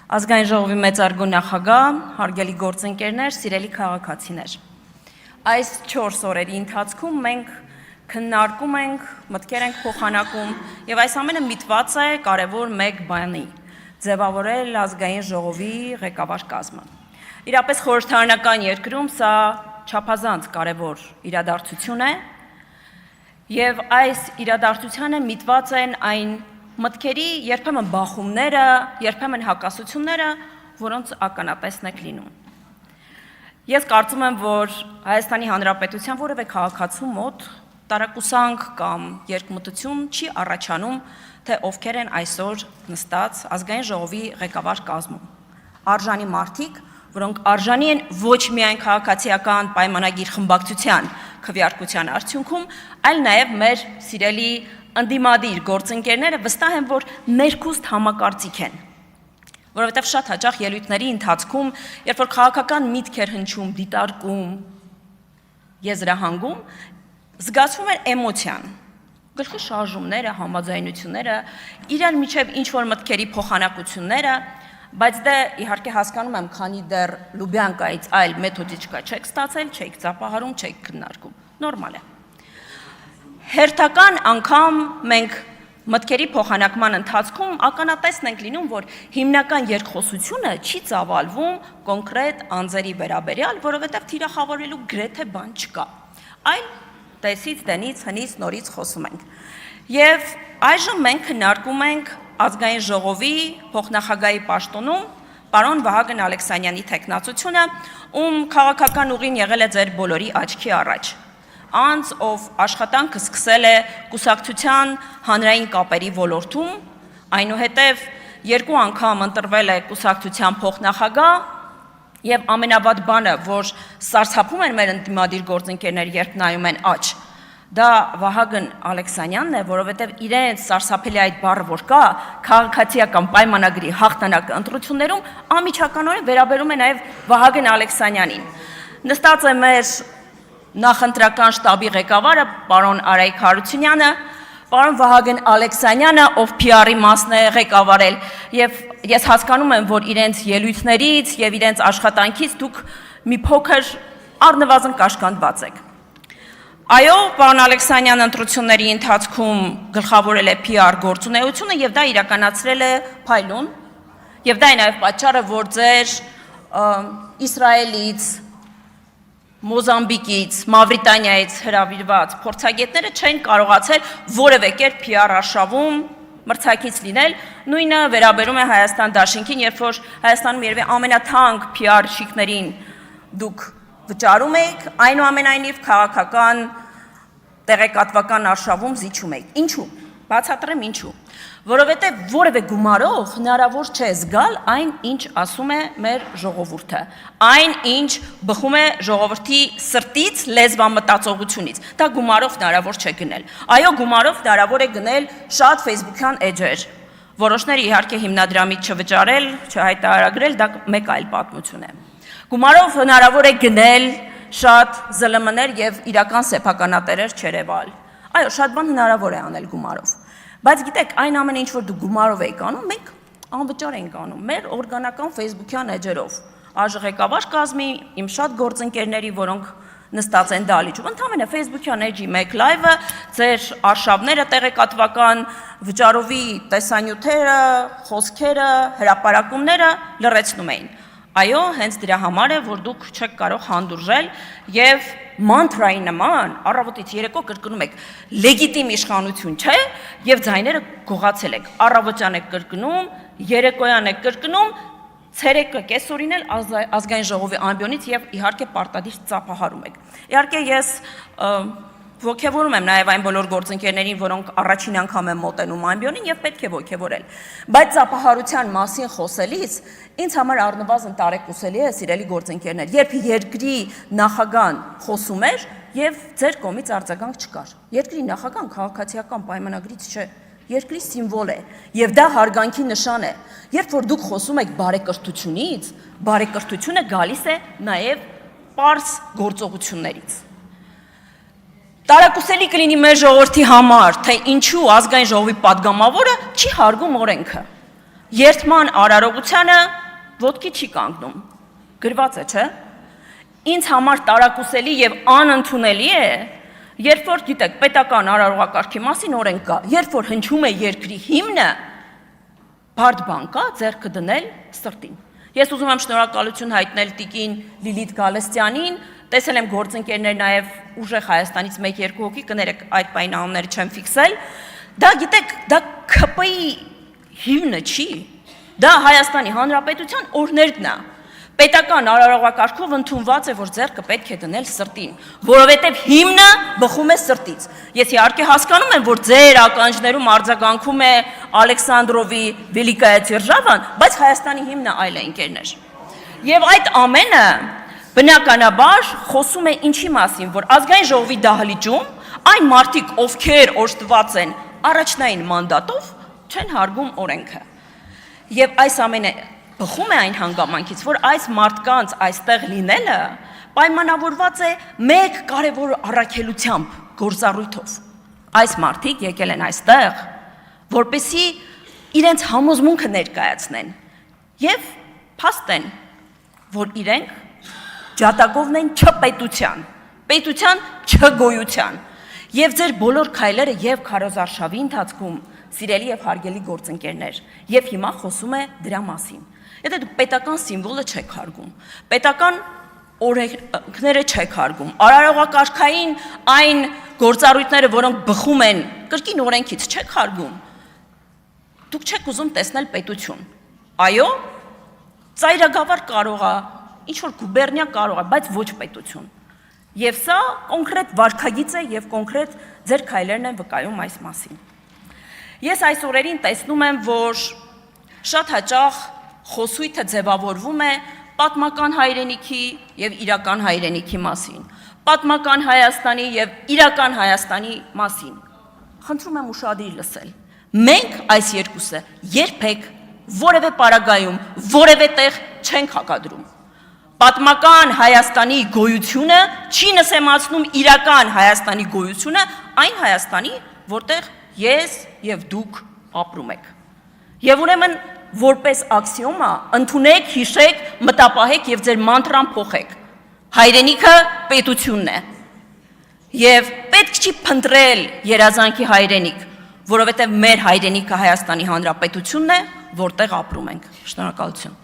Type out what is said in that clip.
Ազգային ժողովի մեծարգո նախագահ, հարգելի գործընկերներ, սիրելի քաղաքացիներ։ Այս 4 օրերի ընթացքում մենք քննարկում ենք, մտքեր ենք փոխանակում եւ այս ամենը միտված է կարևոր մեկ բանի՝ ձևավորել ազգային ժողովի ղեկավար կազմը։ Իրապես խորհրդարանական երկրում սա չափազանց կարևոր իրադարձություն է եւ այս իրադարձությանը միտված են այն մտքերի երբեմն բախումները, երբեմն հակասությունները, որոնց ականատեսն եք լինում։ Ես կարծում եմ, որ Հայաստանի Հանրապետության որևէ քաղաքացու մոտ տարակուսանք կամ երկմտություն չի առաջանում, թե ովքեր են այսօր նստած ազգային ժողովի ղեկավար կազմում։ Արժանի մարդիկ, որոնք արժանի են ոչ միայն քաղաքացիական պայմանագիր խմբակցության քվեարկության արդյունքում, այլ նաև մեր սիրելի ընդդիմադիր գործընկերները վստահ են, որ ներքուստ համակարծիք են, որովհետև շատ հաճախ ելույթների ընթացքում, երբ որ քաղաքական միտք էր հնչում, դիտարկում, եզրահանգում, զգացվում էր էմոցիան, գլխի շարժումները, համաձայնությունները, իրար միջև ինչ-որ մտքերի փոխանակությունները, բայց դե իհարկե հասկանում եմ, քանի դեռ Լուբյանկայից այլ մեթոդիչկա չեք ստացել, չեք ծափահարում, չեք քննարկում, նորմալ է։ Հերթական անգամ մենք մտքերի փոխանակման ընթացքում ականատեսն ենք լինում, որ հիմնական երկխոսությունը չի ծավալվում կոնկրետ անձերի վերաբերյալ, որովհետև թիրախավորելու գրեթե բան չկա, այլ տեսից, դենից, հնից, նորից խոսում ենք։ Եվ այժմ մենք քննարկում ենք ազգային ժողովի փոխնախագահի պաշտոնում պարոն Վահագն Ալեքսանյանի թեկնածությունը, ում քաղաքական ուղին եղել է ձեր բոլորի աչքի առաջ։ Անձ, ով աշխատանքը սկսել է կուսակցության հանրային կապերի ոլորտում, այնուհետև 2 անգամ ընտրվել է կուսակցության փոխնախագահ, եւ ամենավատ բանը, որ սարսափում են մեր ընդդիմադիր գործընկերներ, երբ նայում են աջ, դա Վահագն Ալեքսանյանն է, որովհետև իրենց սարսափելի այդ բառը, որ կա, քաղաքացիական պայմանագրի հաղթանակը ընտրություններում անմիջականորեն վերաբերում է նաև Վահագն Ալեքսանյանին։ Նստած է մեր նախընտրական շտաբի ղեկավարը, պարոն Արայք Հարությունյանը, պարոն Վահագն Ալեքսանյանը, ով PR-ի մասն է ղեկավարել, եւ ես հասկանում եմ, որ իրենց ելույթներից եւ իրենց աշխատանքից դուք մի փոքր առնվազն կաշկանդված եք։ Այո, պարոն Ալեքսանյան ընտրությունների ընթացքում գլխավորել է PR գործունեությունը եւ դա իրականացրել է փայլուն, եւ դա է նաեւ պատճառը, որ ձեր Իսրայելից, Մոզամբիկից, Մավրիտանիայից հրավիրված փորձագետները չեն կարողացել որևէ կերպ PR արշավում մրցակից լինել, նույնը վերաբերում է Հայաստան դաշինքին, երբ որ Հայաստանում երևի ամենաթանկ PR շիկներին դուք վճարում եք, այնուամենայնիվ քաղաքական տեղեկատվական արշավում զիջում եք։ Ինչու՞։ Բացատրեմ ինչու։ Որովհետև որևէ գումարով հնարավոր չէ զգալ այն, ինչ ասում է մեր ժողովուրդը, այն, ինչ բխում է ժողովրդի սրտից, լեզվամտածողությունից։ Դա գումարով հնարավոր չէ գնել։ Այո, գումարով հնարավոր է գնել շատ Facebook-յան էջեր։ Որոշները իհարկե հիմնադրամից չվճարել, չհայտարարել, դա մեկ այլ պատմություն է։ Գումարով հնարավոր է գնել շատ ԶԼՄ-ներ եւ իրական սեփականատերեր չերևալ։ Այո, շատ բան հնարավոր է անել գումարով։ Բայց գիտեք, այն ամենը ինչ որ դուք գումարով եք անում, մենք անվճար ենք անում մեր օրգանական Facebook-յան էջերով։ Ղեկավար կազմի իմ շատ գործընկերների, որոնք նստած են դալիճում, ընդհանրապես Facebook-յան էջի մեկ լայվը, ձեր արշավները տեղեկատվական վճարովի տեսանյութերը, խոսքերը, հրապարակումները լրացնում էին։ Այո, հենց դրա համար է, որ դուք չեք կարող հանդուրժել եւ մանտրայի նման առավոտից երեկո կրկնում եք լեգիտիմ իշխանություն չէ եւ ձայները գողացել եք։ Առավոտյան եք կրկնում, երեկոյան եք կրկնում, ցերեկը կեսօրին էլ ազգային ժողովի ամբիոնից եւ իհարկե պարտադիր ծափահարում եք։ Իհարկե ես ոգևորում եմ նաև այն բոլոր գործընկերներին, որոնք առաջին անգամ են մոտենում ամբիոնին եւ պետք է ոգևորել։ Բայց ծափահարության մասին խոսելիս ինձ համար առնվազն տարեկուսելի է, սիրելի գործընկերներ, երբ երկրի նախագահան խոսում էր եւ ձեր կողմից արձագանք չկար։ Երկրի նախագահան քաղաքացիական պայմանագրից չէ, երկրի սիմվոլ է եւ դա հարգանքի նշան է։ Երբ որ դուք խոսում եք բարեկրթությունից, բարեկրթությունը գալիս է նաև պարզ գործողություններից։ Տարակուսելի կլինի մեր ժողովրդի համար, թե ինչու ազգային ժողովի պատգամավորը չի հարգում օրենքը։ երթման արարողությանը ոտքի չի կանգնում։ Գրված է, չէ՞։ Ինձ համար տարակուսելի եւ անընդունելի է, երբ որ գիտեք, պետական արարողակարգի մասին օրենք կա, երբ որ հնչում է երկրի հիմնը, բարդ բան կա ձեռքը դնել սրտին։ Ես ուզում եմ շնորհակալություն հայտնել տիկին Լիլիթ Գալստյանին, տեսել եմ գործընկերներ նաև ուժեղ Հայաստանից 1-2 հոգի, կներեք այդ պայն անունները չեմ ֆիքսել։ Դա գիտեք, դա ՔՊ-ի հիմնը չի, դա Հայաստանի Հանրապետության օրներն է։ Պետական արարողակարգով ընդունված է, որ ձեռքը պետք է դնել սրտին, որովհետև հիմնը բխում է սրտից։ Ես իհարկե հասկանում եմ, որ ձեր ականջներում արձագանքում է Ալեքսանդրովի Վելիկայա Դերժավան, բայց Հայաստանի հիմնը այլ է, ընկերներ։ Եվ այդ ամենը բնականաբար խոսում է ինչի մասին, որ ազգային ժողովի դահլիճում այն մարդիկ, ովքեր օժտված են առաջնային մանդատով, չեն հարգում օրենքը։ Եվ այս ամենը բխում է այն հանգամանքից, որ այս մարդկանց այստեղ լինելը պայմանավորված է մեկ կարևոր առաքելությամբ, գործառույթով։ Այս մարդիկ եկել են այստեղ, որպեսզի իրենց համոզմունքը ներկայացնեն եւ փաստ են, որ իրենք ջատագովն են չպետության, պետության չգոյության եւ ձեր բոլոր քայլերը եւ քարոզարշավի ընթացքում սիրելի եւ հարգելի գործընկերներ, եւ հիմա խոսում է դրա մասին։ Եթե դուք պետական սիմվոլը չեք հարգում, պետական օրենքները չեք հարգում, արարողակարգային այն գործառույթները, որոնք բխում են կրկին օրենքից չեք հարգում, դուք չեք ուզում տեսնել պետություն։ Այո, ծայրագավառ կարող է, ինչ որ գուբերնիա կարող է, բայց ոչ պետություն։ Եվ սա կոնկրետ վարքագիծ է եւ կոնկրետ ձեր քայլերն են վկայում այս մասին։ Ես այս օրերին տեսնում եմ, որ շատ հաճախ խոսույթը ձևավորվում է պատմական հայրենիքի եւ իրական հայրենիքի մասին, պատմական Հայաստանի եւ իրական Հայաստանի մասին։ Խնդրում եմ ուշադիր լսել։ Մենք այս երկուսը երբեք որևէ պարագայում, որևէ տեղ չենք հակադրում։ Պատմական Հայաստանի գոյությունը չի նսեմացնում իրական Հայաստանի գոյությունը, այն Հայաստանի, որտեղ ես եւ դուք ապրում եք։ Եվ ուրեմն որպես աքսիոմա ընդունեք, հիշեք, մտապահեք եւ ձեր մանտրան փոխեք։ Հայրենիքը պետությունն է։ Եվ պետք չի փնտրել երազանքի հայրենիք, որովհետեւ մեր հայրենիքը Հայաստանի Հանրապետությունն է, որտեղ ապրում ենք։ Շնորհակալություն։